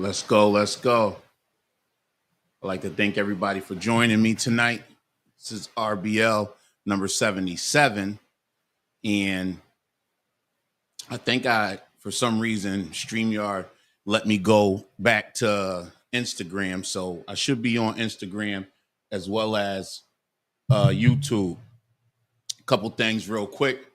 Let's go. Let's go. I'd like to thank everybody for joining me tonight. This is RBL number 77. And I think for some reason, StreamYard let me go back to Instagram. So I should be on Instagram as well as YouTube. A couple things real quick.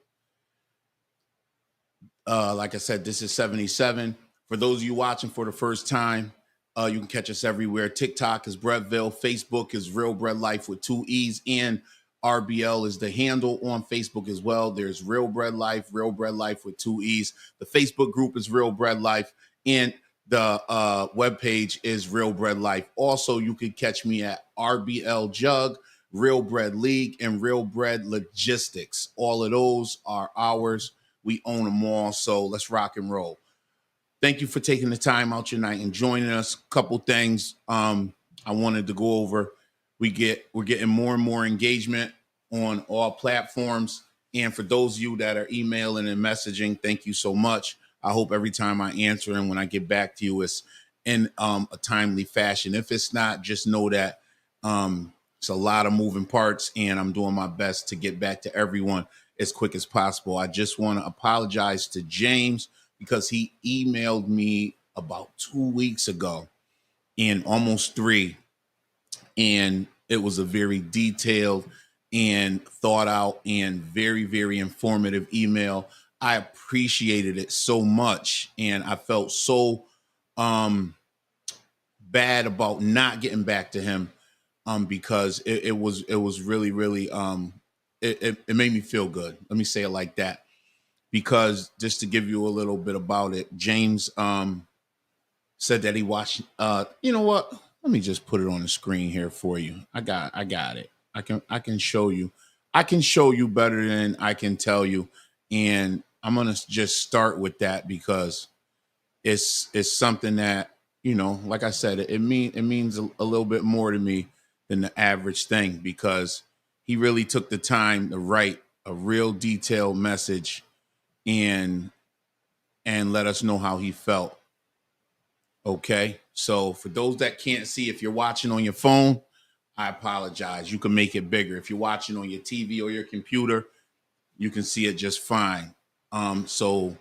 Like I said, this is 77. For those of you watching for the first time, you can catch us everywhere. TikTok is Breadville. Facebook is Real Bread Life with 2 E's. And RBL is the handle on Facebook as well. There's Real Bread Life with 2 E's. The Facebook group is Real Bread Life. And the webpage is Real Bread Life. Also, you can catch me at RBL Jug, Real Bread League, and Real Bread Logistics. All of those are ours. We own them all, so let's rock and roll. Thank you for taking the time out your night and joining us. Couple things I wanted to go over. We're getting more and more engagement on all platforms. And for those of you that are emailing and messaging, thank you so much. I hope every time I answer and when I get back to you, it's in a timely fashion. If it's not, just know that it's a lot of moving parts, and I'm doing my best to get back to everyone as quick as possible. I just want to apologize to James because he emailed me about 2 weeks ago and almost 3. And it was a very detailed and thought out and very, very informative email. I appreciated it so much. And I felt so bad about not getting back to him because it was really, really, it made me feel good. Let me say it like that. Because just to give you a little bit about it, James said that he watched. You know what? Let me just put it on the screen here for you. I got it. I can show you. I can show you better than I can tell you, and I'm gonna just start with that because it's something that, like I said, it means a little bit more to me than the average thing because he really took the time to write a real detailed message and let us know how he felt. Okay. So for those that can't see, if you're watching on your phone, I apologize. You can make it bigger. If you're watching on your TV or your computer, you can see it just fine. So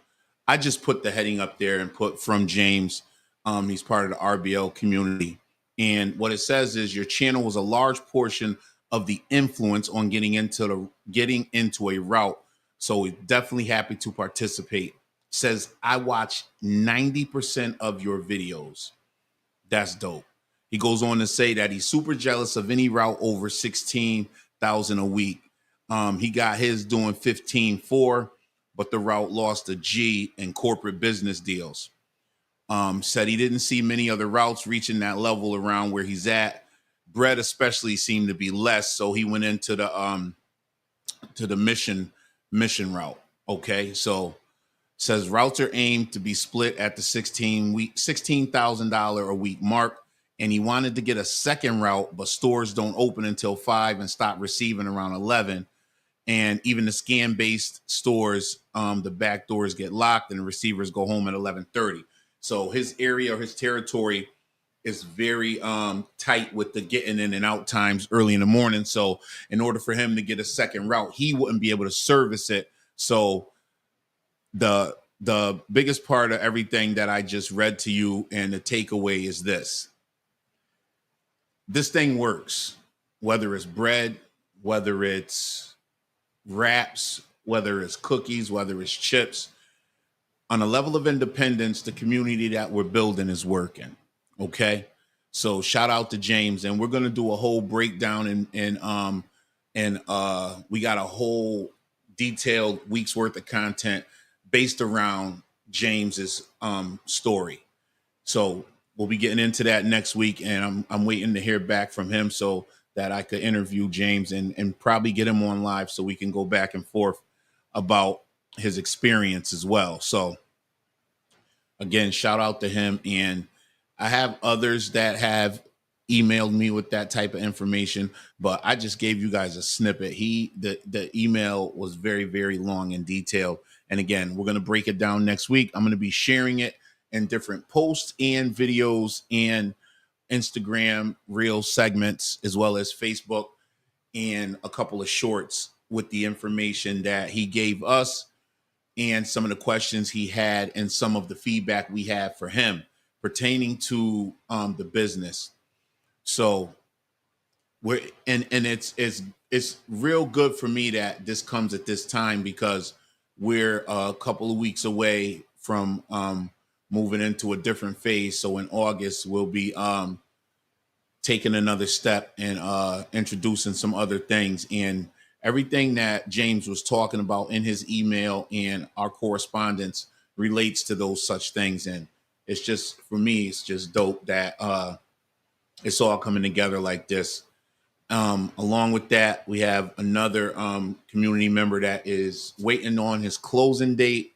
I just put the heading up there and put from James. He's part of the RBL community. And what it says is your channel was a large portion of the influence on getting into a route. So we're definitely happy to participate. Says, I watch 90% of your videos. That's dope. He goes on to say that he's super jealous of any route over 16,000 a week. He got his doing 15.4, but the route lost a G in corporate business deals. Said he didn't see many other routes reaching that level around where he's at. Bread especially seemed to be less, so he went into the mission route. Okay, so says routes are aimed to be split at the $16,000 a week mark, and he wanted to get a second route, but stores don't open until 5 and stop receiving around 11. And even the scan-based stores, the back doors get locked and the receivers go home at 11:30. So his area or his territory is very tight with the getting in and out times early in the morning. So in order for him to get a second route, he wouldn't be able to service it. So the biggest part of everything that I just read to you and the takeaway is this. This thing works, whether it's bread, whether it's wraps, whether it's cookies, whether it's chips. On a level of independence, the community that we're building is working. Okay. So shout out to James, and we're going to do a whole breakdown and we got a whole detailed week's worth of content based around James's story. So we'll be getting into that next week, and I'm waiting to hear back from him so that I could interview James and probably get him on live so we can go back and forth about his experience as well. So again, shout out to him. And I have others that have emailed me with that type of information, but I just gave you guys a snippet. The email was very, very long and detailed. And again, we're going to break it down next week. I'm going to be sharing it in different posts and videos and Instagram reel segments, as well as Facebook, and a couple of shorts with the information that he gave us and some of the questions he had and some of the feedback we had for him pertaining to the business. So we're and it's real good for me that this comes at this time, because we're a couple of weeks away from moving into a different phase. So in August we'll be taking another step and introducing some other things, and everything that James was talking about in his email and our correspondence relates to those such things. And it's just, for me, it's just dope that it's all coming together like this. Along with that, we have another community member that is waiting on his closing date,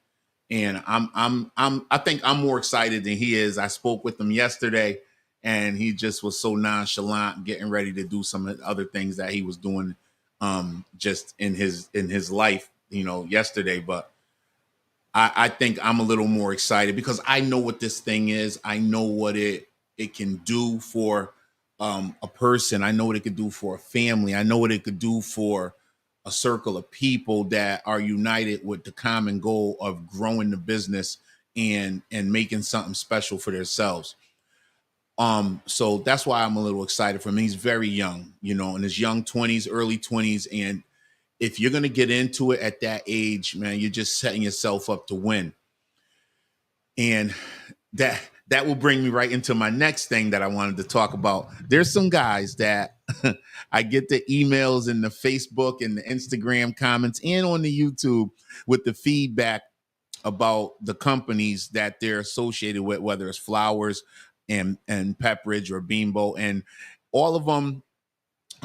and I think I'm more excited than he is. I spoke with him yesterday, and he just was so nonchalant, getting ready to do some other things that he was doing just in his life, yesterday. But I think I'm a little more excited because I know what this thing is. I know what it can do for a person. I know what it could do for a family. I know what it could do for a circle of people that are united with the common goal of growing the business and making something special for themselves. So that's why I'm a little excited for him. He's very young, in his young 20s, early 20s. And if you're going to get into it at that age, man, you're just setting yourself up to win. And that will bring me right into my next thing that I wanted to talk about. There's some guys that I get the emails and the Facebook and the Instagram comments and on the YouTube with the feedback about the companies that they're associated with, whether it's Flowers and Pepperidge or Beambo, and all of them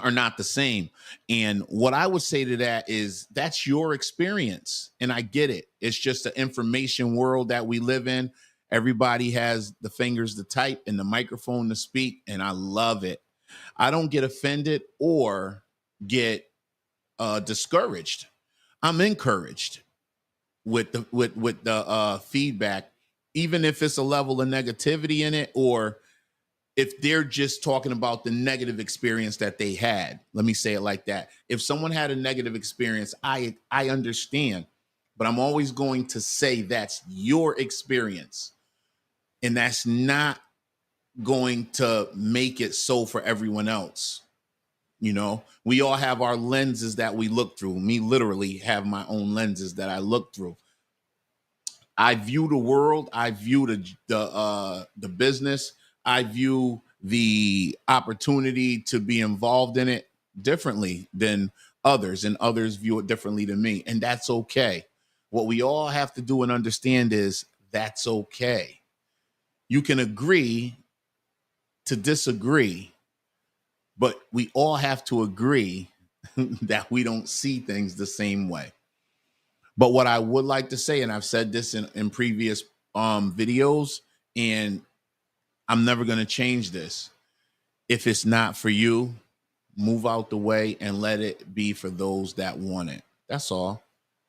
are not the same. And what I would say to that is, that's your experience. And I get it. It's just an information world that we live in. Everybody has the fingers to type and the microphone to speak, and I love it. I don't get offended or get discouraged. I'm encouraged with the feedback, even if it's a level of negativity in it, or if they're just talking about the negative experience that they had. Let me say it like that. If someone had a negative experience, I understand, but I'm always going to say that's your experience, and that's not going to make it so for everyone else. We all have our lenses that we look through. Me literally have my own lenses that I look through. I view the world, I view the business, I view the opportunity to be involved in it differently than others, and others view it differently than me, and that's okay. What we all have to do and understand is that's okay. You can agree to disagree, but we all have to agree that we don't see things the same way. But what I would like to say, and I've said this in previous videos, and I'm never going to change this. If it's not for you, move out the way and let it be for those that want it. That's all.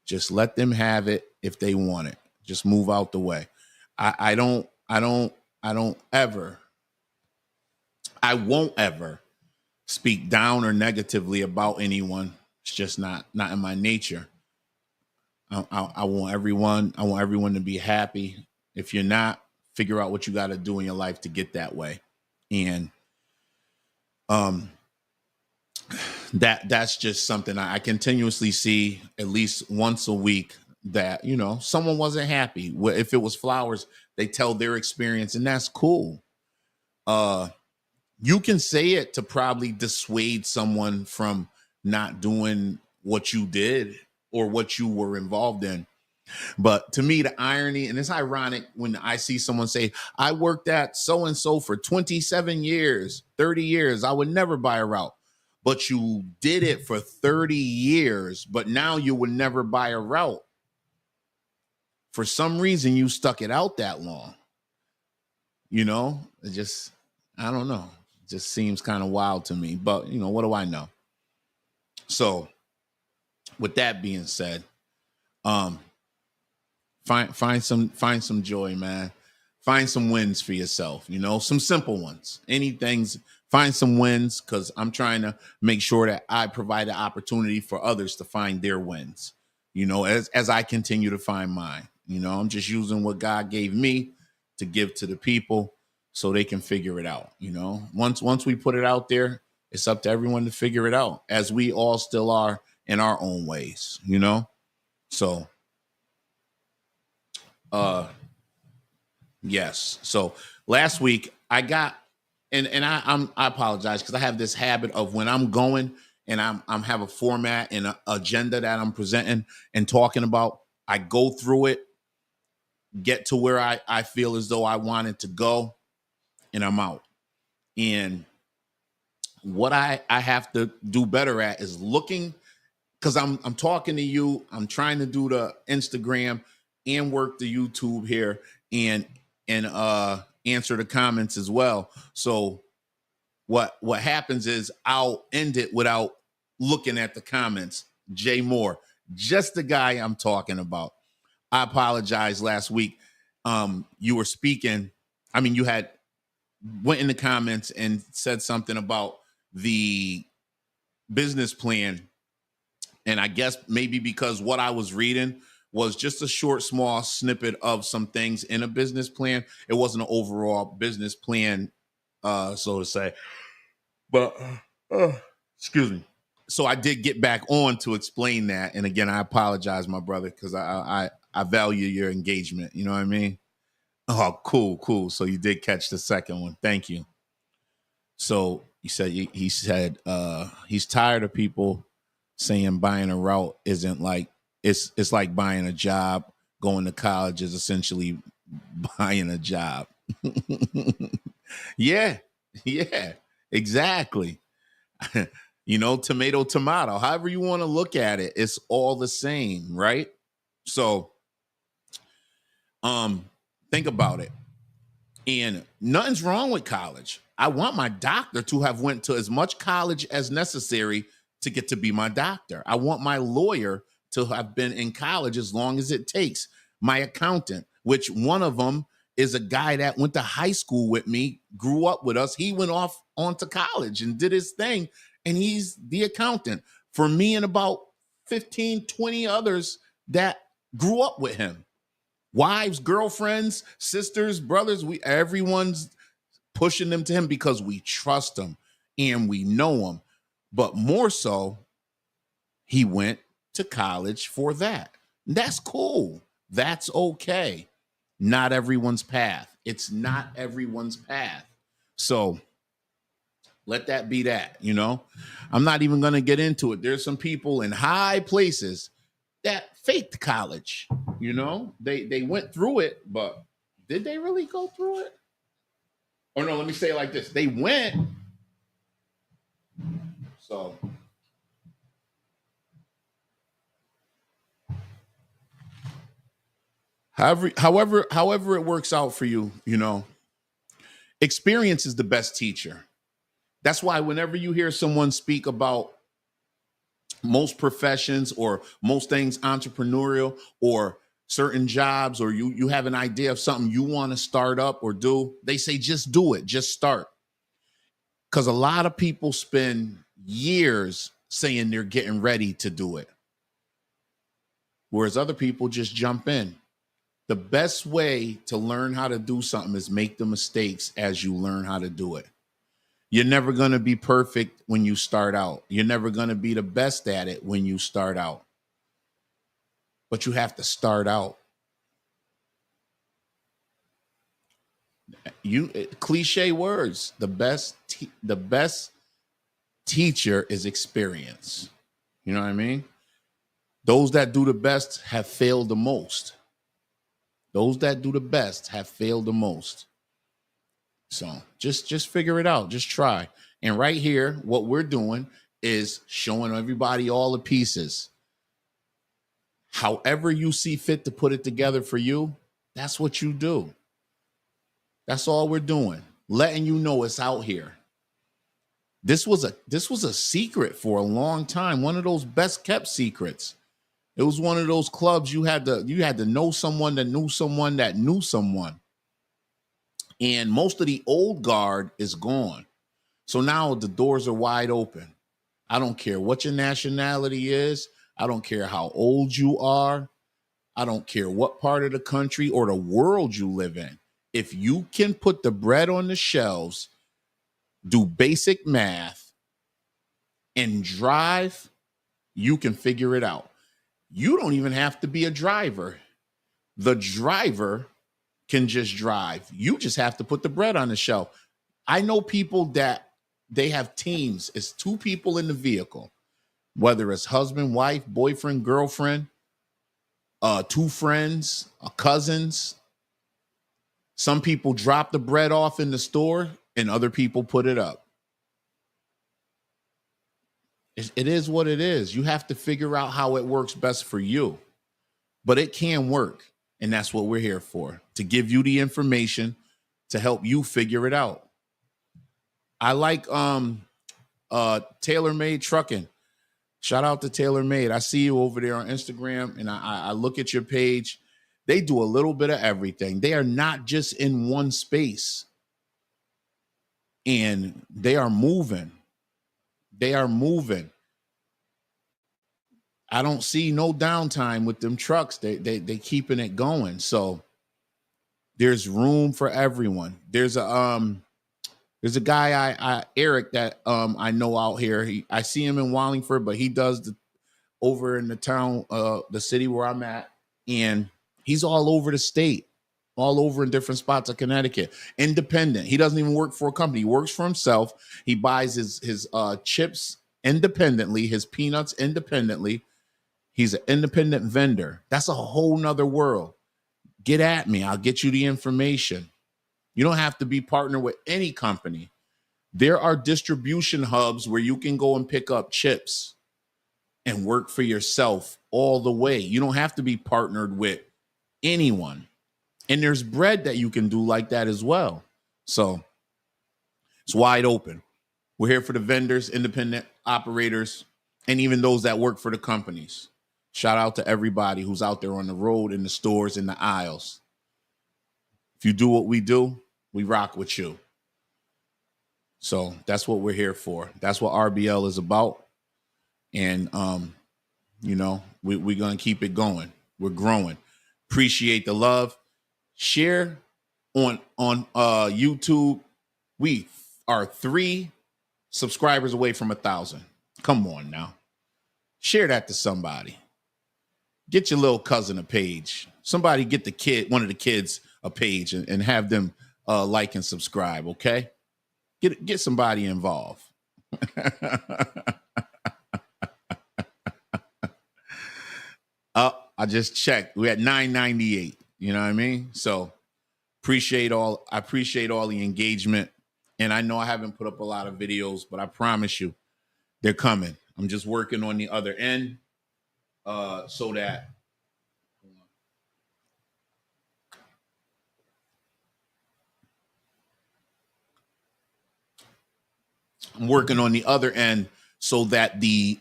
Just let them have it if they want it. Just move out the way. I won't ever speak down or negatively about anyone. It's just not in my nature. I want everyone to be happy. If you're not, figure out what you got to do in your life to get that way. And that's just something I continuously see at least once a week, that someone wasn't happy. If it was Flowers, they tell their experience, and that's cool. You can say it to probably dissuade someone from not doing what you did or what you were involved in. But to me, the irony, and it's ironic when I see someone say, I worked at so-and-so for 27 years, 30 years, I would never buy a route. But you did it for 30 years, but now you would never buy a route. For some reason, you stuck it out that long. It just, I don't know. It just seems kind of wild to me. But, what do I know? So with that being said, find some joy, man. find some wins for yourself, some simple ones. Anything's find some wins, because I'm trying to make sure that I provide the opportunity for others to find their wins, as I continue to find mine. I'm just using what God gave me to give to the people so they can figure it out. Once we put it out there, it's up to everyone to figure it out, as we all still are in our own ways, So yes. So last week I got, and I apologize, because I have this habit of when I'm going and I'm have a format and an agenda that I'm presenting and talking about, I go through it, get to where I feel as though I wanted to go, and I'm out. And what I have to do better at is looking, because I'm talking to you, I'm trying to do the Instagram and work the YouTube here, and answer the comments as well. So what happens is I'll end it without looking at the comments. Jay Moore, just the guy I'm talking about. I apologize. Last week, you were speaking. I mean, you had went in the comments and said something about the business plan, and I guess maybe because what I was reading was just a short, small snippet of some things in a business plan. It wasn't an overall business plan, so to say. But excuse me. So I did get back on to explain that, and again, I apologize, my brother, because I value your engagement. You know what I mean? Oh, cool. So you did catch the second one. Thank you. So he said he's tired of people saying buying a route isn't like it's like buying a job. Going to college is essentially buying a job. Yeah, exactly. Tomato, however you want to look at it, it's all the same, right? So think about it. And nothing's wrong with college. I want my doctor to have went to as much college as necessary to get to be my doctor. I want my lawyer to have been in college as long as it takes. My accountant, which one of them is a guy that went to high school with me, grew up with us. He went off onto college and did his thing, and he's the accountant for me and about 15, 20 others that grew up with him. Wives, girlfriends, sisters, brothers, everyone's pushing them to him because we trust him and we know him. But more so, he went to college for that. That's cool. That's okay. Not everyone's path. It's not everyone's path. So let that be that, I'm not even going to get into it. There's some people in high places that faked college. They went through it, but did they really go through it? Or no, let me say it like this. They went. So however it works out for you, experience is the best teacher. That's why whenever you hear someone speak about most professions or most things entrepreneurial or certain jobs, or you have an idea of something you want to start up or do, they say just do it, just start. Because a lot of people spend years saying they're getting ready to do it, whereas other people just jump in. The best way to learn how to do something is make the mistakes as you learn how to do it. You're never going to be perfect when you start out. You're never going to be the best at it when you start out. But you have to start out. Cliche words. The best teacher is experience. You know what I mean? Those that do the best have failed the most. Those that do the best have failed the most. So just figure it out. Just try. And right here, what we're doing is showing everybody all the pieces. However you see fit to put it together for you, that's what you do. That's all we're doing. Letting you know it's out here. This was a secret for a long time. One of those best kept secrets. It was one of those clubs you had to know someone that knew someone that knew someone. And most of the old guard is gone. So now the doors are wide open. I don't care what your nationality is. I don't care how old you are. I don't care what part of the country or the world you live in. If you can put the bread on the shelves, do basic math, and drive, you can figure it out. You don't even have to be a driver. The driver can just drive. You just have to put the bread on the shelf. I know people that they have teams. It's two people in the vehicle, whether it's husband, wife, boyfriend, girlfriend, two friends, cousins. Some people drop the bread off in the store and other people put it up. It is what it is. You have to figure out how it works best for you, but it can work. And that's what we're here for, to give you the information to help you figure it out. I like TaylorMade Trucking. Shout out to TaylorMade. I see you over there on Instagram, and I look at your page. They do a little bit of everything. They are not just in one space, and they are moving. They are moving. I don't see no downtime with them trucks. They keeping it going. So there's room for everyone. There's a guy I Eric that I know out here. I see him in Wallingford, but he does over in the town, the city where I'm at, and he's all over the state, all over in different spots of Connecticut. Independent. He doesn't even work for a company. He works for himself. He buys his chips independently, his peanuts independently. He's an independent vendor. That's a whole nother world. Get at me. I'll get you the information. You don't have to be partnered with any company. There are distribution hubs where you can go and pick up chips and work for yourself all the way. You don't have to be partnered with anyone. And there's bread that you can do like that as well. So it's wide open. We're here for the vendors, independent operators, and even those that work for the companies. Shout out to everybody who's out there on the road, in the stores, in the aisles. If you do what we do, we rock with you. So that's what we're here for. That's what RBL is about. And, we're going to keep it going. We're growing. Appreciate the love. Share on YouTube. We are 3 subscribers away from 1,000. Come on now. Share that to somebody. Get your little cousin a page. Somebody get one of the kids a page and have them like and subscribe, okay? Get somebody involved. I just checked. We're at 998. You know what I mean? So I appreciate all the engagement. And I know I haven't put up a lot of videos, but I promise you they're coming. I'm just working on the other end so that I'm working on the other end so that the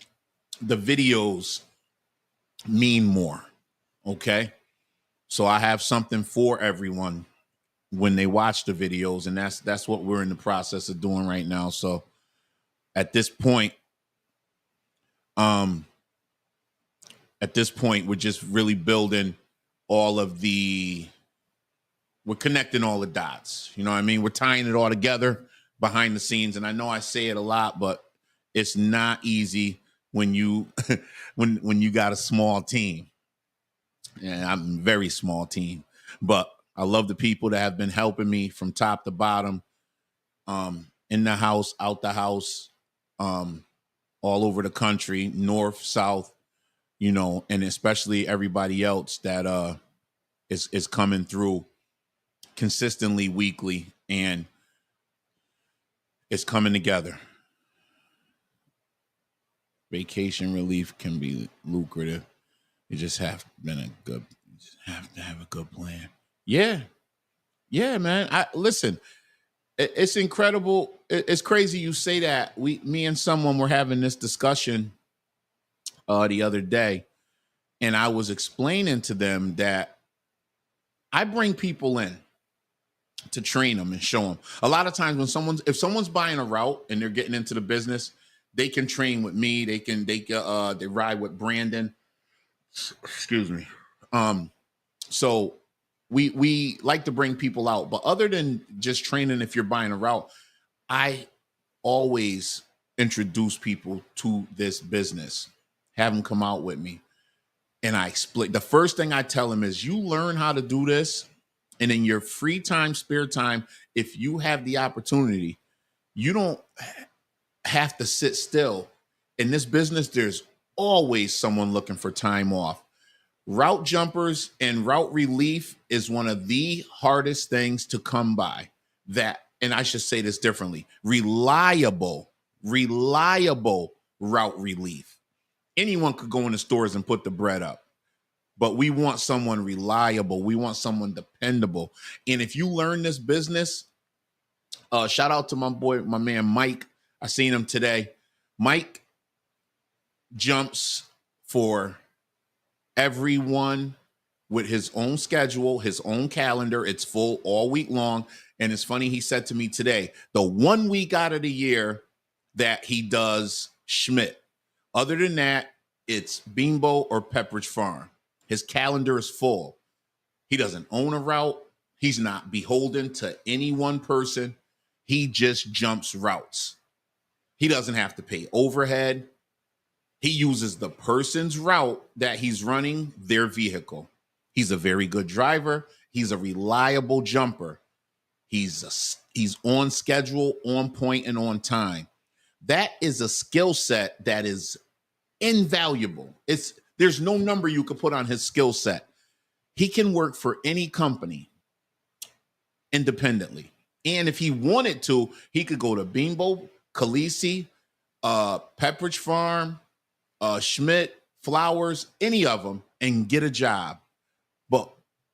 videos mean more. Okay. So I have something for everyone when they watch the videos, and that's what we're in the process of doing right now. So at this point, we're just really building we're connecting all the dots. You know what I mean? We're tying it all together behind the scenes. And I know I say it a lot, but it's not easy when you when you got a small team. And I'm a very small team, but I love the people that have been helping me from top to bottom, in the house, out the house, all over the country, north, south, and especially everybody else that is coming through consistently weekly, and it's coming together. Vacation relief can be lucrative. You just have to have a good plan. Yeah, man. Listen. It's incredible. It's crazy you say that. Me and someone were having this discussion the other day, and I was explaining to them that I bring people in to train them and show them. A lot of times when if someone's buying a route and they're getting into the business, they can train with me. They ride with Brandon. Excuse me. So we like to bring people out, but other than just training, if you're buying a route, I always introduce people to this business, have them come out with me. And I explain, the first thing I tell them is you learn how to do this. And in your free time, spare time, if you have the opportunity, you don't have to sit still. In this business, there's always someone looking for time off. Route jumpers and route relief is one of the hardest things to come by. And I should say this differently, reliable route relief. Anyone could go in the stores and put the bread up, but we want someone reliable. We want someone dependable. And if you learn this business, shout out to my man, Mike. I seen him today. Mike jumps for everyone with his own schedule, his own calendar. It's full all week long. And it's funny, he said to me today, the 1 week out of the year that he does Schmidt. Other than that, it's Bimbo or Pepperidge Farm. His calendar is full. He doesn't own a route. He's not beholden to any one person. He just jumps routes. He doesn't have to pay overhead. He uses the person's route that he's running, their vehicle. He's a very good driver. He's a reliable jumper. He's on schedule, on point, and on time. That is a skill set that is invaluable. There's no number you could put on his skill set. He can work for any company independently. And if he wanted to, he could go to Bimbo, Khaleesi, Pepperidge Farm, Schmidt, Flowers, any of them, and get a job. But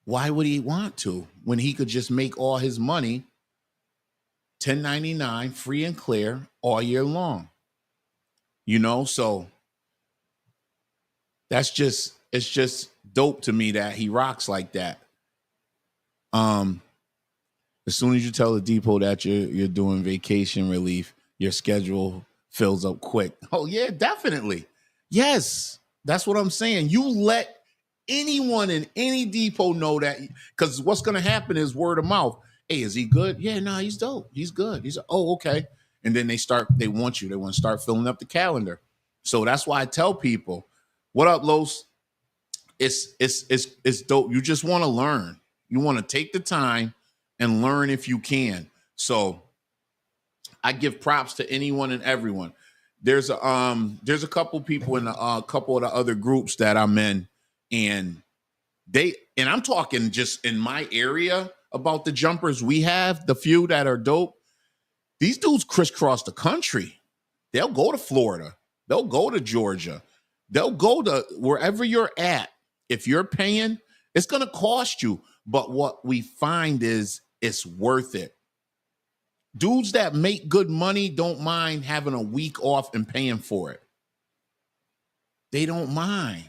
why would he want to when he could just make all his money 1099 free and clear all year long? So it's just dope to me that he rocks like that. As soon as you tell the depot that you're doing vacation relief, your schedule fills up quick. Oh yeah, definitely. Yes, that's what I'm saying. You let anyone in any depot know that, because what's going to happen is word of mouth. Hey, is he good? Yeah, no, he's dope. He's good. Okay. And then they want to start filling up the calendar. So that's why I tell people, what up, Los? It's dope. You just want to learn. You want to take the time and learn if you can. So I give props to anyone and everyone. There's a couple people in a couple of the other groups that I'm in, and I'm talking just in my area about the jumpers we have, the few that are dope. These dudes crisscross the country. They'll go to Florida. They'll go to Georgia. They'll go to wherever you're at. If you're paying, it's going to cost you. But what we find is it's worth it. Dudes that make good money don't mind having a week off and paying for it. They don't mind.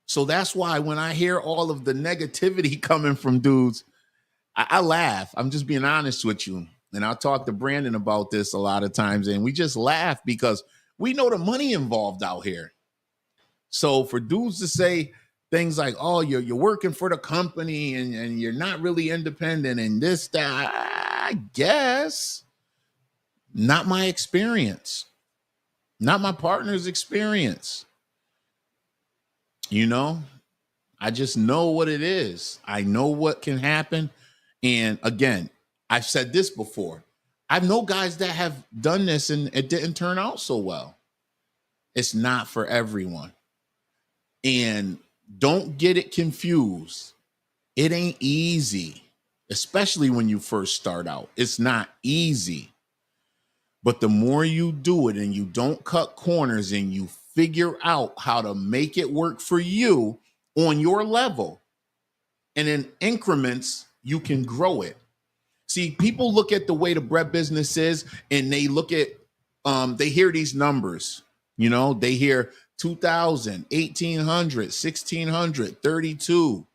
So that's why when I hear all of the negativity coming from dudes, I laugh. I'm just being honest with you. And I'll talk to Brandon about this a lot of times. And we just laugh because we know the money involved out here. So for dudes to say things like, oh, you're working for the company and you're not really independent and this, that, I guess not my experience, not my partner's experience. I just know what it is. I know what can happen. And again, I've said this before. I know guys that have done this and it didn't turn out so well. It's not for everyone. And don't get it confused. It ain't easy, especially when you first start out. It's not easy. But the more you do it and you don't cut corners and you figure out how to make it work for you on your level, and in increments, you can grow it. See, people look at the way the bread business is and they look at, they hear these numbers, they hear 2,000, 1,800, 1,600, 32,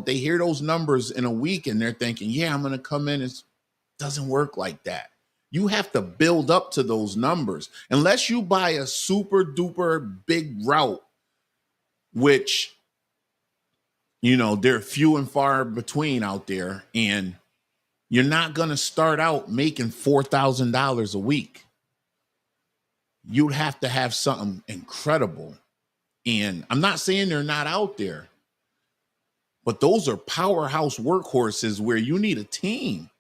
They hear those numbers in a week and they're thinking, yeah, I'm going to come in. It doesn't work like that. You have to build up to those numbers. Unless you buy a super duper big route, which, they're few and far between out there, and you're not going to start out making $4,000 a week. You'd have to have something incredible. And I'm not saying they're not out there, but those are powerhouse workhorses where you need a team.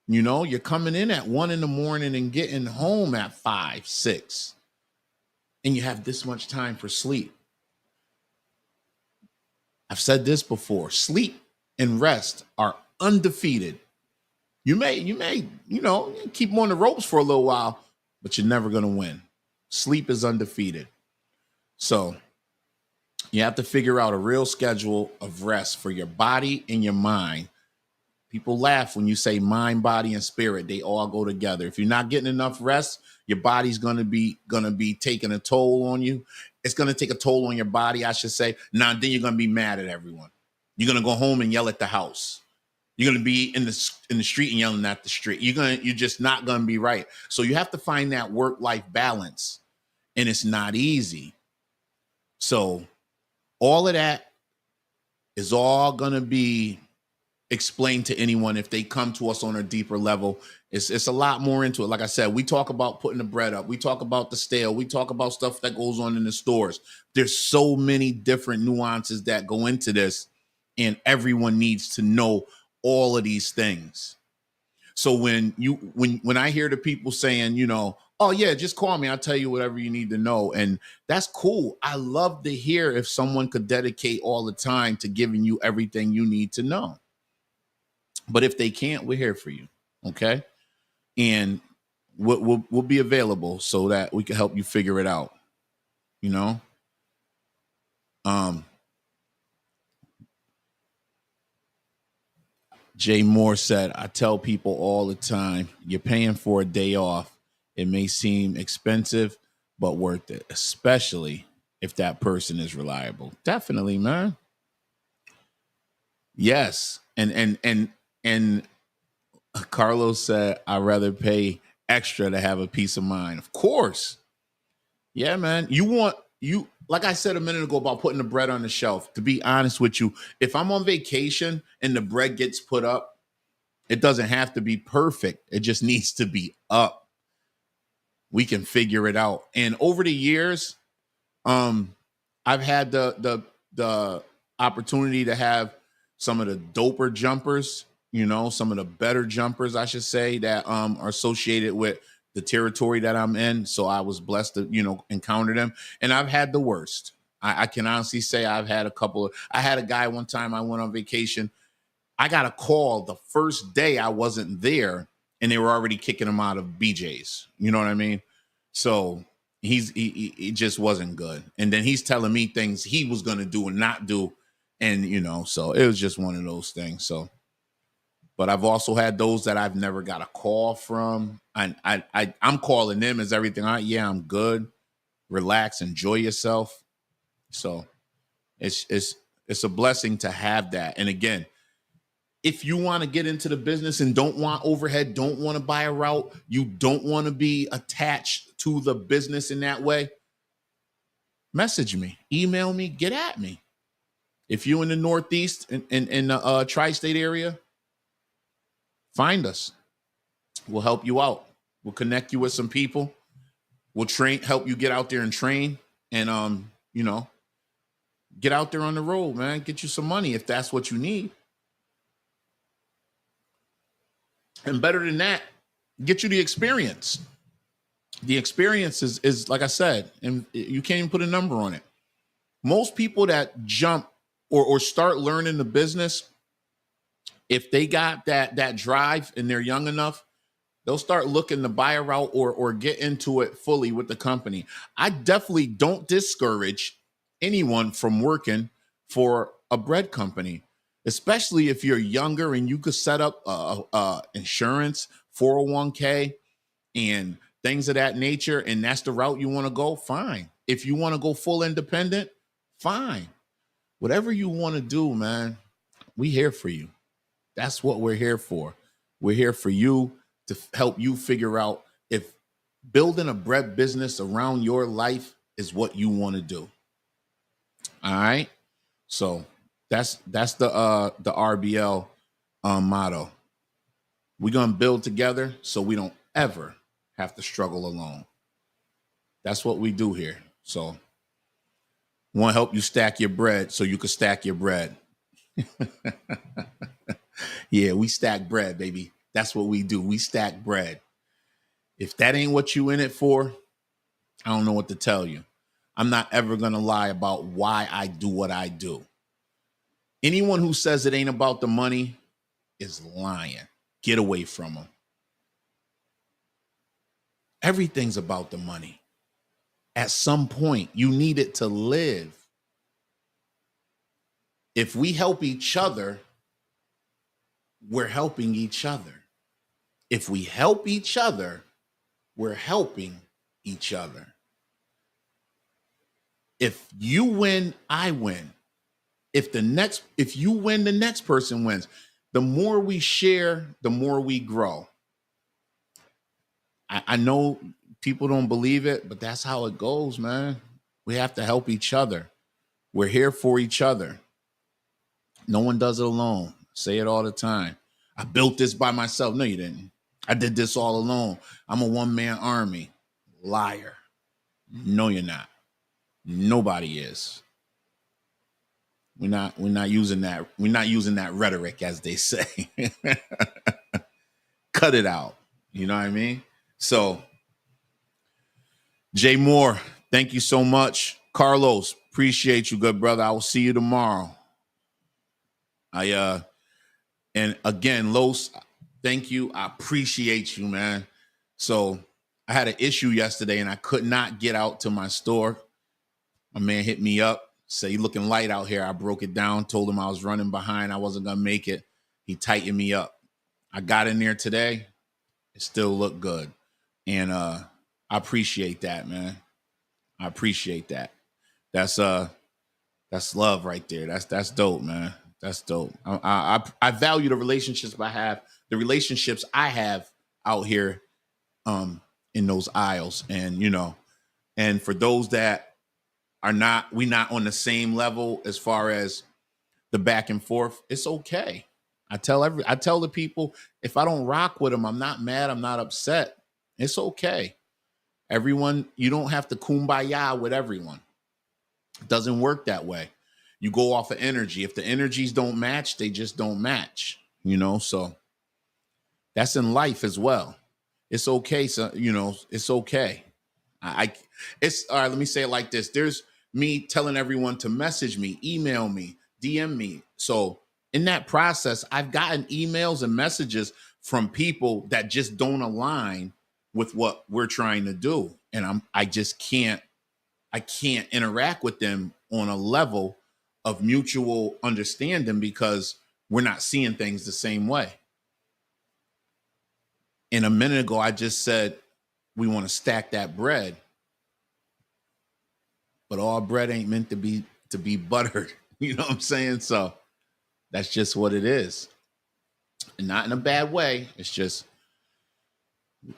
You're coming in at 1 a.m. and getting home at 5, 6, and you have this much time for sleep. I've said this before: sleep and rest are undefeated. You may, keep them on the ropes for a little while, but you're never going to win. Sleep is undefeated. So you have to figure out a real schedule of rest for your body and your mind. People laugh when you say mind, body, and spirit. They all go together. If you're not getting enough rest, your body's gonna be taking a toll on you. It's gonna take a toll on your body, I should say. Now then you're gonna be mad at everyone. You're gonna go home and yell at the house. You're gonna be in the street and yelling at the street. You're just not gonna be right. So you have to find that work-life balance, and it's not easy. So all of that is all gonna be explain to anyone if they come to us on a deeper level. It's a lot more into it. Like I said, we talk about putting the bread up. We talk about the stale. We talk about stuff that goes on in the stores. There's so many different nuances that go into this, and everyone needs to know all of these things. So when I hear the people saying, oh yeah, just call me, I'll tell you whatever you need to know. And that's cool. I love to hear if someone could dedicate all the time to giving you everything you need to know. But if they can't, we're here for you, okay? And we'll be available so that we can help you figure it out, Jay Moore said, I tell people all the time, you're paying for a day off. It may seem expensive, but worth it, especially if that person is reliable. Definitely, man. Yes. And Carlos said, I'd rather pay extra to have a peace of mind. Of course. Yeah, man. Like I said a minute ago about putting the bread on the shelf, to be honest with you, if I'm on vacation and the bread gets put up, it doesn't have to be perfect. It just needs to be up. We can figure it out. And over the years, I've had the opportunity to have some of the doper jumpers, some of the better jumpers, I should say, that are associated with the territory that I'm in. So I was blessed to, encounter them. And I've had the worst. I can honestly say I've had I had a guy one time I went on vacation. I got a call the first day I wasn't there, and they were already kicking him out of BJ's. You know what I mean? So he just wasn't good. And then he's telling me things he was going to do and not do. And, so it was just one of those things. So, but I've also had those that I've never got a call from. And I'm calling them as everything. Yeah, I'm good. Relax, enjoy yourself. So it's a blessing to have that. And again, if you want to get into the business and don't want overhead, don't want to buy a route, you don't want to be attached to the business in that way, message me, email me, get at me. If you're in the Northeast, in the tri-state area, find us. We'll help you out. We'll connect you with some people. We'll help you get out there and train, and get out there on the road, man. Get you some money if that's what you need. And better than that, get you the experience. The experience is like I said, and you can't even put a number on it. Most people that jump or start learning the business, if they got that drive and they're young enough, they'll start looking to buy a route or get into it fully with the company. I definitely don't discourage anyone from working for a bread company, especially if you're younger and you could set up insurance, 401k, and things of that nature, and that's the route you want to go, fine. If you want to go full independent, fine. Whatever you want to do, man, we here for you. That's what we're here for. We're here for you to help you figure out if building a bread business around your life is what you want to do. All right. So that's the RBL motto. We're gonna build together so we don't ever have to struggle alone. That's what we do here. So want to help you stack your bread so you can stack your bread. Yeah, we stack bread, baby. That's what we do. We stack bread. If that ain't what you in it for, I don't know what to tell you. I'm not ever going to lie about why I do what I do. Anyone who says it ain't about the money is lying. Get away from them. Everything's about the money. At some point, you need it to live. If we help each other, we're helping each other. If we help each other, we're helping each other. If you win, I win. If you win, the next person wins. The more we share, the more we grow. I know people don't believe it, but that's how it goes, man. We have to help each other. We're here for each other. No one does it alone. Say it all the time. I built this by myself. No, you didn't. I did this all alone. I'm a one-man army. Liar. No, you're not. Nobody is. We're not using that. We're not using that rhetoric, as they say. Cut it out. You know what I mean? So, Jay Moore, thank you so much. Carlos, appreciate you, good brother. I will see you tomorrow. And again, Los, thank you. I appreciate you, man. So I had an issue yesterday and I could not get out to my store. My man hit me up, said, "You looking light out here." I broke it down, told him I was running behind. I wasn't going to make it. He tightened me up. I got in there today. It still looked good. And I appreciate that, man. I appreciate that. That's love right there. That's dope, man. That's dope. I value the relationships I have out here in those aisles. And and for those that are not on the same level as far as the back and forth, it's okay. I tell the people, if I don't rock with them, I'm not mad, I'm not upset. It's okay. Everyone, you don't have to kumbaya with everyone. It doesn't work that way. You go off of energy. If the energies don't match, they just don't match, so that's in life as well. It's okay. So, it's okay. It's all right. Let me say it like this. There's me telling everyone to message me, email me, DM me. So in that process, I've gotten emails and messages from people that just don't align with what we're trying to do. And I can't interact with them on a level of mutual understanding because we're not seeing things the same way. And a minute ago, I just said we want to stack that bread, but all bread ain't meant to be buttered. You know what I'm saying? So that's just what it is. And not in a bad way. It's just,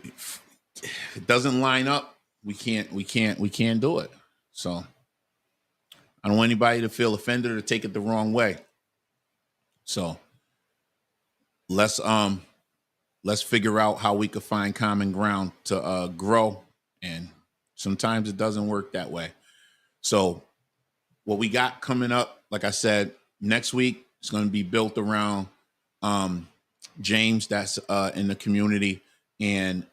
if it doesn't line up, we can't do it. So I don't want anybody to feel offended or take it the wrong way. So let's figure out how we could find common ground to grow. And sometimes it doesn't work that way. So what we got coming up, like I said, next week is going to be built around James that's in the community and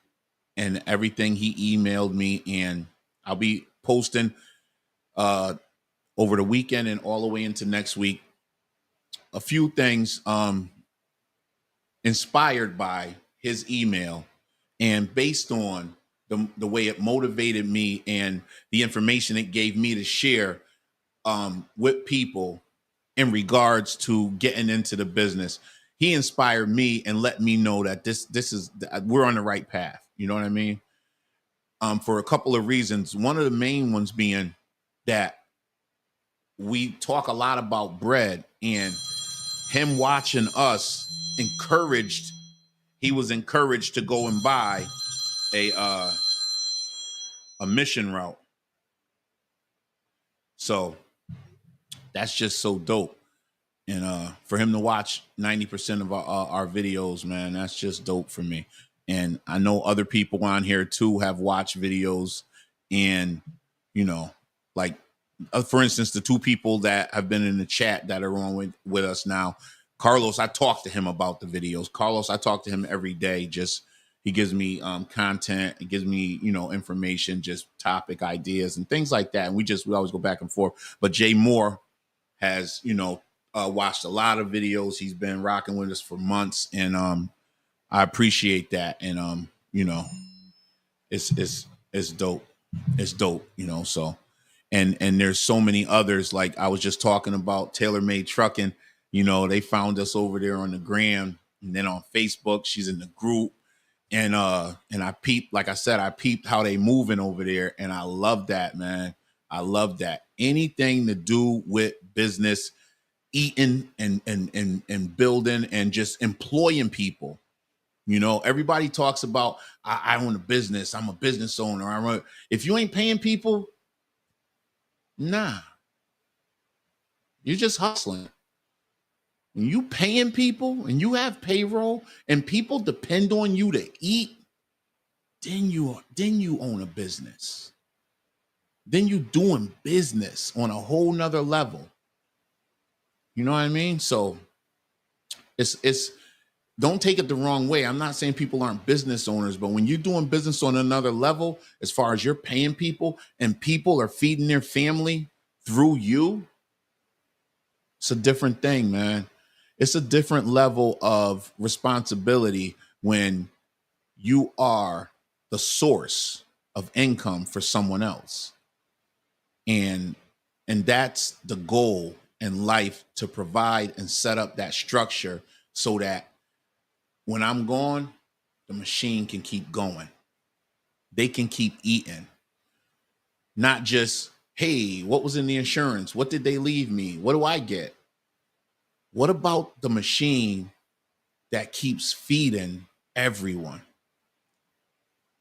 everything he emailed me. And I'll be posting over the weekend and all the way into next week a few things inspired by his email and based on the way it motivated me and the information it gave me to share with people in regards to getting into the business. He inspired me and let me know that we're on the right path. You know what I mean? For a couple of reasons. One of the main ones being that we talk a lot about bread, and him watching us encouraged, he was encouraged to go and buy a uh a mission route. So that's just so dope. And for him to watch 90% of our videos, man, that's just dope for me. And I know other people on here too have watched videos, and you know, like for instance, the two people that have been in the chat that are on with us now, Carlos, I talk to him about the videos. Carlos, I talk to him every day. Just he gives me content, he gives me, you know, information, just topic ideas and things like that. And we always go back and forth. But Jay Moore has, you know, watched a lot of videos. He's been rocking with us for months, and I appreciate that. And you know, it's dope. It's dope, you know. So, and there's so many others. Like I was just talking about TaylorMade Trucking. You know, they found us over there on the gram, and then on Facebook, she's in the group. And I peeped, like I said, I peeped how they moving over there, and I love that, man. I love that. Anything to do with business, eating and building and just employing people. You know, everybody talks about I own a business, I'm a business owner. If you ain't paying people, nah, you're just hustling. When you paying people and you have payroll and people depend on you to eat, then you own a business. Then you doing business on a whole nother level. You know what I mean? So it's don't take it the wrong way. I'm not saying people aren't business owners, but when you're doing business on another level, as far as you're paying people and people are feeding their family through you, it's a different thing, man. It's a different level of responsibility when you are the source of income for someone else. And that's the goal in life, to provide and set up that structure so that when I'm gone, the machine can keep going. They can keep eating. Not just, hey, what was in the insurance? What did they leave me? What do I get? What about the machine that keeps feeding everyone?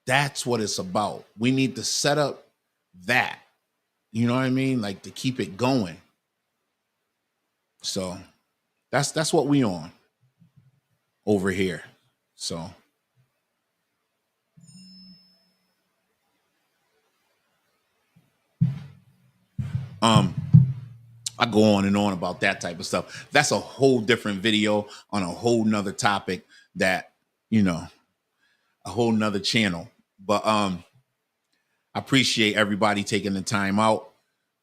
That's what it's about. We need to set up that, you know what I mean? Like, to keep it going. So that's what we on over here. So I go on and on about that type of stuff. That's a whole different video on a whole nother topic that, you know, a whole nother channel. But I appreciate everybody taking the time out.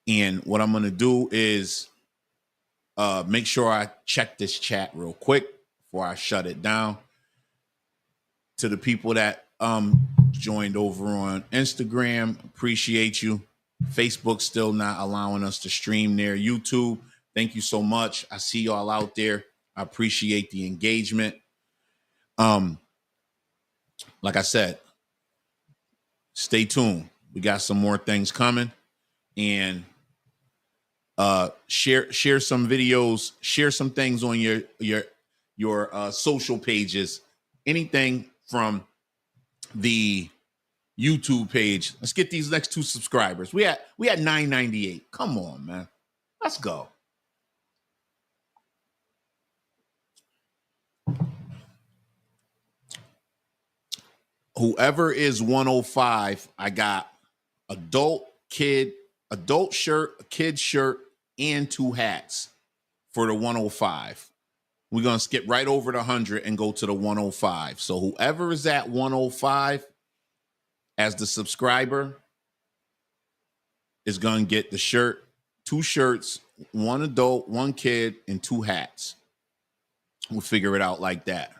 And what I'm gonna do is make sure I check this chat real quick before I shut it down. To the people that joined over on Instagram, appreciate you. Facebook still not allowing us to stream there. YouTube, thank you so much. I see y'all out there. I appreciate the engagement. Like I said, stay tuned. We got some more things coming, and share some videos, share some things on your social pages. Anything from the YouTube page. Let's get these next 2 subscribers. We had 998. Come on, man. Let's go. Whoever is 105, I got adult shirt, a kid shirt, and 2 hats for the 105. We're going to skip right over the 100 and go to the 105. So whoever is at 105 as the subscriber is going to get the shirt, 2 shirts, 1 adult, 1 kid, and 2 hats. We'll figure it out like that.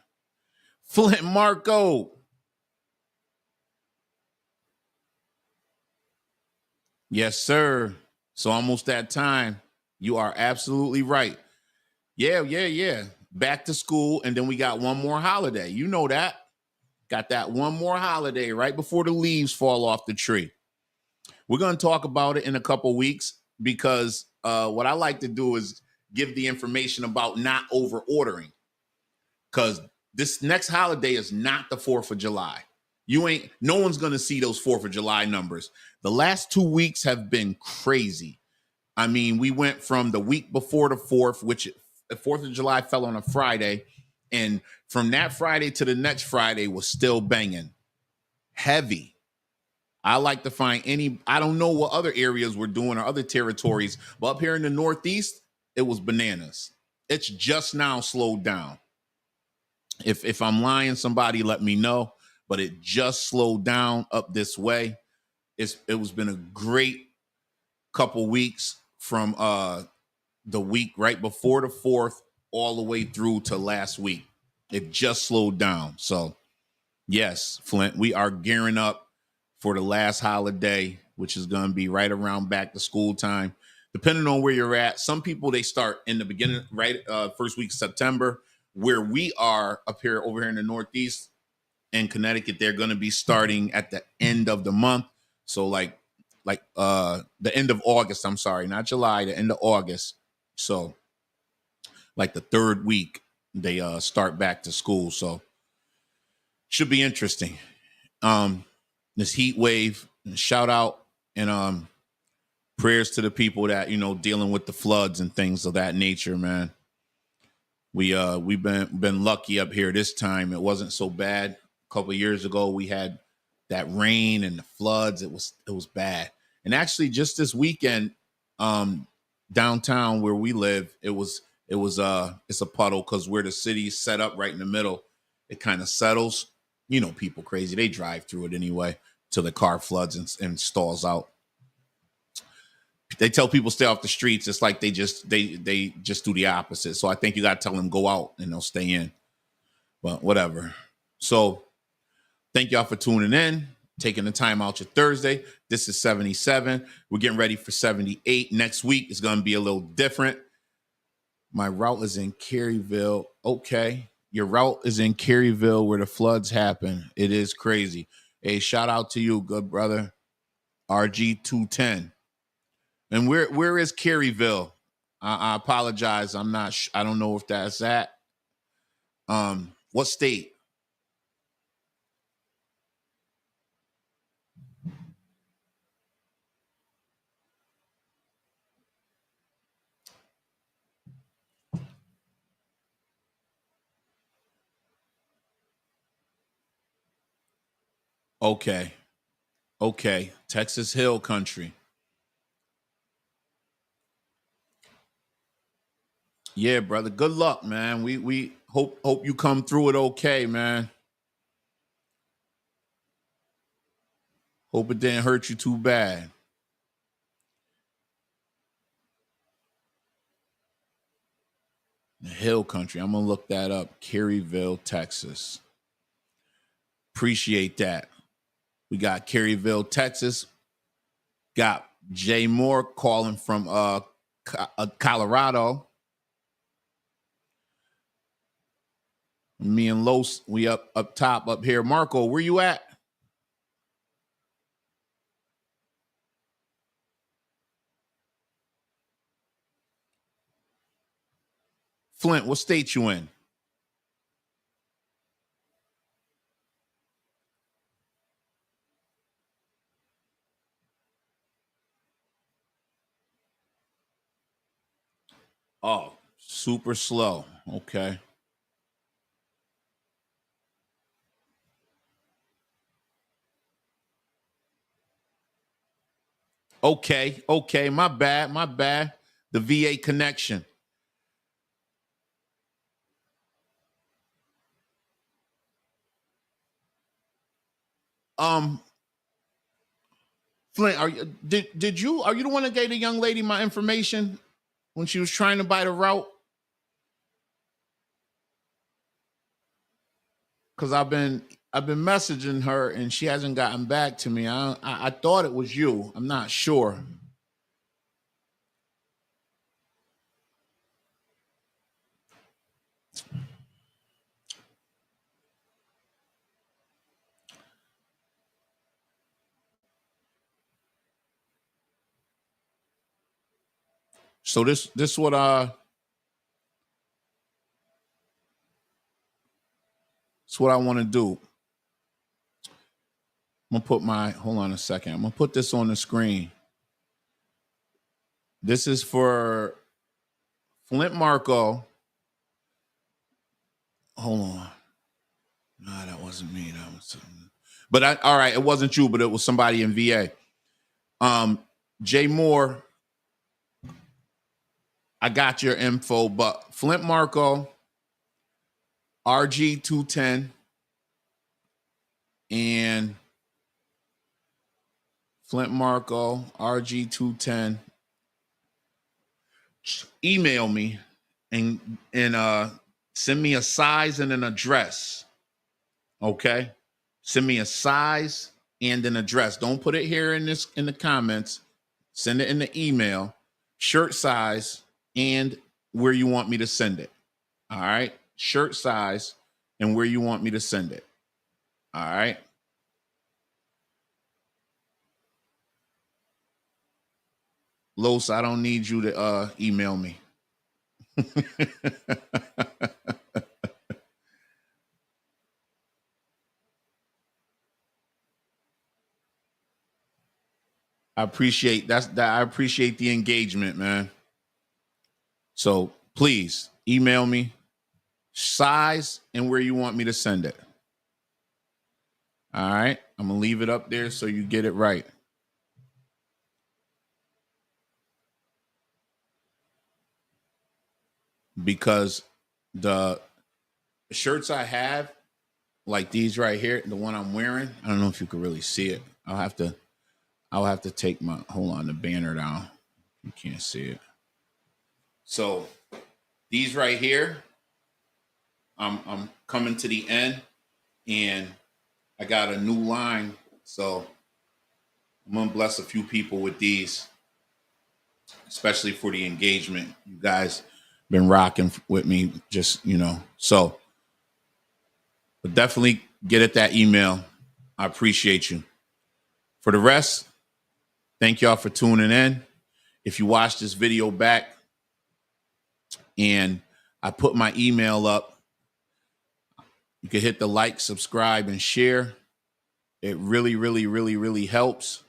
Flint Marco. Yes, sir. So almost that time. You are absolutely right. Yeah. Back to school, and then we got one more holiday. You know that. Got that one more holiday right before the leaves fall off the tree. We're going to talk about it in a couple weeks. because what I like to do is give the information about not over ordering, because this next holiday is not the 4th of July. No one's going to see those 4th of July numbers. The last 2 weeks have been crazy. I mean, we went from the week before the 4th, which the 4th of July fell on a Friday. And from that Friday to the next Friday was still banging heavy. I like to find I don't know what other areas were doing or other territories, but up here in the Northeast, it was bananas. It's just now slowed down. If I'm lying, somebody let me know, but it just slowed down up this way. It was been a great couple weeks from the week right before the 4th all the way through to last week. It just slowed down. So yes, Flint, we are gearing up for the last holiday, which is going to be right around back to school time. Depending on where you're at, some people they start in the beginning, right, first week of September. Where we are up here, over here in the Northeast in Connecticut, they're going to be starting at the end of the month. So like the end of August. I'm sorry, not July, the end of August. So like the third week they start back to school. So should be interesting. This heat wave, shout out and prayers to the people that dealing with the floods and things of that nature, man. We've been lucky up here this time. It wasn't so bad. A couple of years ago we had that rain and the floods. It was bad. And actually just this weekend, downtown where we live, it's a puddle because where the city's set up right in the middle, it kind of settles. People crazy. They drive through it anyway till the car floods and stalls out. They tell people stay off the streets. It's like they just do the opposite. So I think you got to tell them go out and they'll stay in. But whatever. So thank y'all for tuning in, taking the time out your Thursday. This is 77. We're getting ready for 78. Next week is going to be a little different. My route is in Caryville. Okay. Your route is in Caryville where the floods happen. It is crazy. Hey, shout out to you, good brother. RG210. And where is Caryville? I apologize. I'm not. I don't know if that's at. What state? Okay. Okay. Texas Hill Country. Yeah, brother. Good luck, man. We hope you come through it okay, man. Hope it didn't hurt you too bad. The Hill Country. I'm gonna look that up. Caryville, Texas. Appreciate that. We got Caryville, Texas. Got Jay Moore calling from Colorado. Me and Los, we up top up here. Marco, where you at? Flint, what state you in? Oh, super slow. Okay. Okay. Okay. My bad. My bad. The VA connection. Um, Flint, did you are you the one that gave the young lady my information when she was trying to buy the route? Because I've been messaging her and she hasn't gotten back to me. I thought it was you. I'm not sure. So this what I want to do. I'm gonna put my hold on a second. I'm gonna put this on the screen. This is for Flint Marco. Hold on. No, that wasn't me. That was but all right, it wasn't you, but it was somebody in VA. Jay Moore, I got your info, but Flint Marco, RG210, and Flint Marco, RG210. Email me and send me a size and an address. Okay? Send me a size and an address. Don't put it here in the comments. Send it in the email, shirt size, and where you want me to send it. All right? Shirt size and where you want me to send it. All right? Los, I don't need you to email me. I appreciate that. I appreciate the engagement, man. So please email me size and where you want me to send it. All right. I'm going to leave it up there so you get it right. Because the shirts I have, like these right here, the one I'm wearing, I don't know if you can really see it. I'll have to take my, hold on, the banner down. You can't see it. So these right here, I'm coming to the end and I got a new line. So I'm going to bless a few people with these, especially for the engagement. You guys been rocking with me, just, so, but definitely get at that email. I appreciate you. For the rest, thank y'all for tuning in. If you watch this video back and I put my email up, you can hit the like, subscribe, and share. It really, really, really, really helps.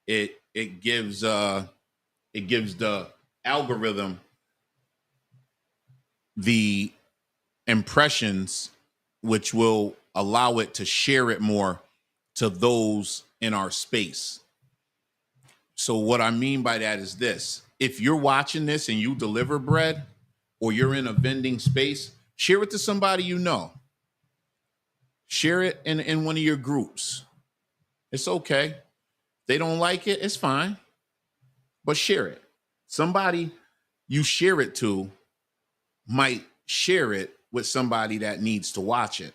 It gives the algorithm the impressions, which will allow it to share it more to those in our space. So what I mean by that is this: if you're watching this and you deliver bread or you're in a vending space, share it to somebody you know. Share it in one of your groups. It's okay. They don't like it, it's fine. But share it. Somebody you share it to might share it with somebody that needs to watch it.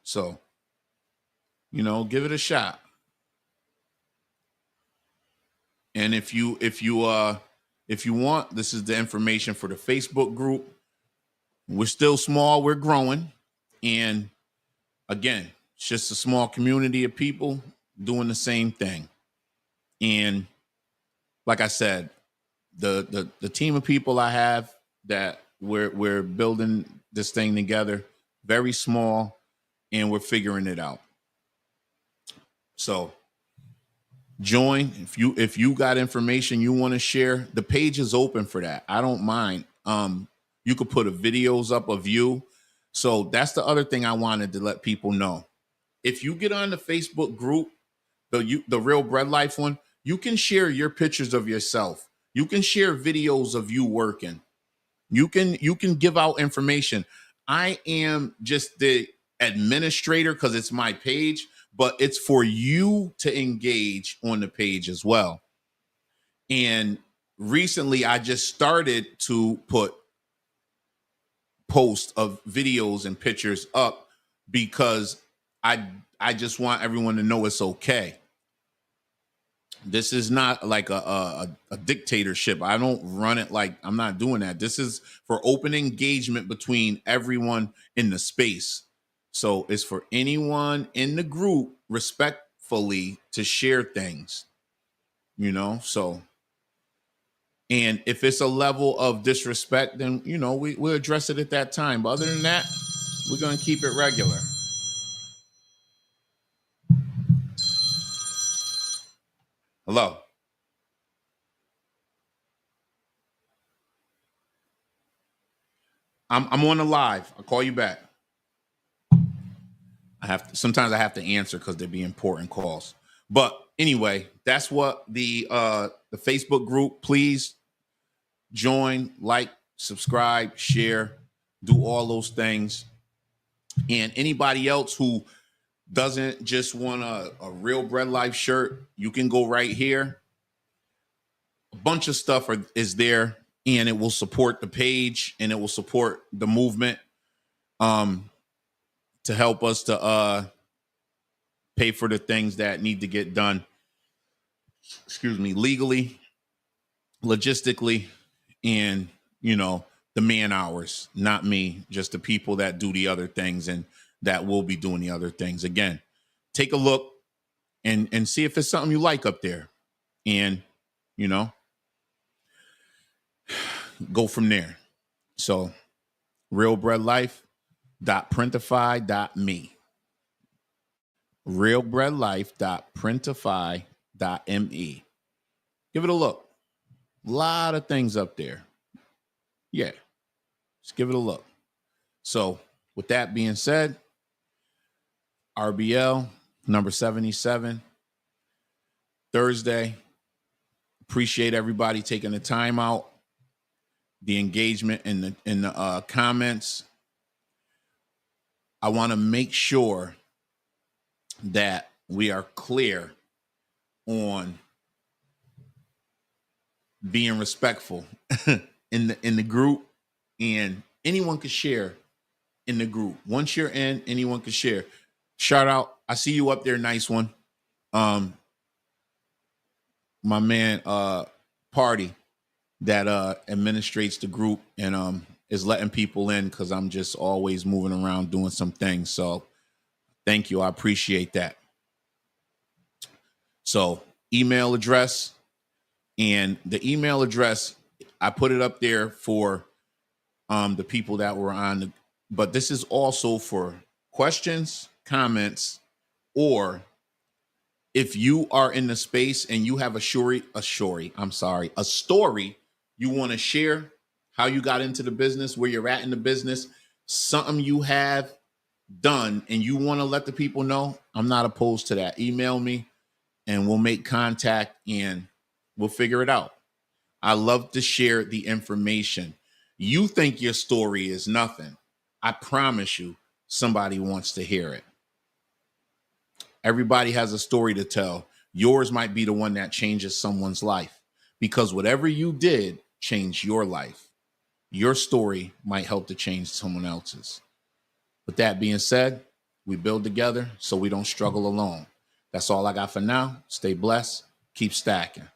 So, give it a shot. And if you want, this is the information for the Facebook group. We're still small, we're growing. And again, it's just a small community of people doing the same thing. And like I said, the team of people I have that we're building this thing together, very small, and we're figuring it out. So join if you got information you want to share. The page is open for that. I don't mind. You could put videos up of you. So that's the other thing I wanted to let people know. If you get on the Facebook group, the Real Bread Life one, you can share your pictures of yourself. You can share videos of you working. You can give out information. I am just the administrator because it's my page, but it's for you to engage on the page as well. And recently I just started to put posts of videos and pictures up because I just want everyone to know it's okay. This is not like a dictatorship. I don't run it like I'm not doing that. This is for open engagement between everyone in the space. So it's for anyone in the group respectfully to share things, So And if it's a level of disrespect, then we'll address it at that time. But other than that, we're gonna keep it regular. Hello. I'm on the live. I'll call you back. Sometimes I have to answer because they'd be important calls. But anyway, that's what the Facebook group. Please join, like, subscribe, share, do all those things. And anybody else who doesn't just want a Real Bread Life shirt, you can go right here. A bunch of stuff is there, and it will support the page and it will support the movement to help us to pay for the things that need to get done, legally, logistically, and the man hours, not me, just the people that do the other things and that will be doing the other things. Again, take a look and see if it's something you like up there, and go from there. So realbreadlife.printify.me. realbreadlife.printify.me. Give it a look. A lot of things up there. Yeah, just give it a look. So with that being said, RBL number 77, Thursday. Appreciate everybody taking the time out, the engagement in the comments. I want to make sure that we are clear on being respectful in the group, and anyone can share in the group. Once you're in, anyone can share. Shout out, I see you up there, nice one. My man Party that administrates the group and is letting people in because I'm just always moving around doing some things. So thank you. I appreciate that. So email address, and the email address, I put it up there for the people that were on, but this is also for questions, comments, or if you are in the space and you have a story you want to share, how you got into the business, where you're at in the business, something you have done and you want to let the people know, I'm not opposed to that. Email me and we'll make contact and we'll figure it out. I love to share the information. You think your story is nothing. I promise you, somebody wants to hear it. Everybody has a story to tell. Yours might be the one that changes someone's life, because whatever you did changed your life. Your story might help to change someone else's. With that being said, we build together so we don't struggle alone. That's all I got for now. Stay blessed. Keep stacking.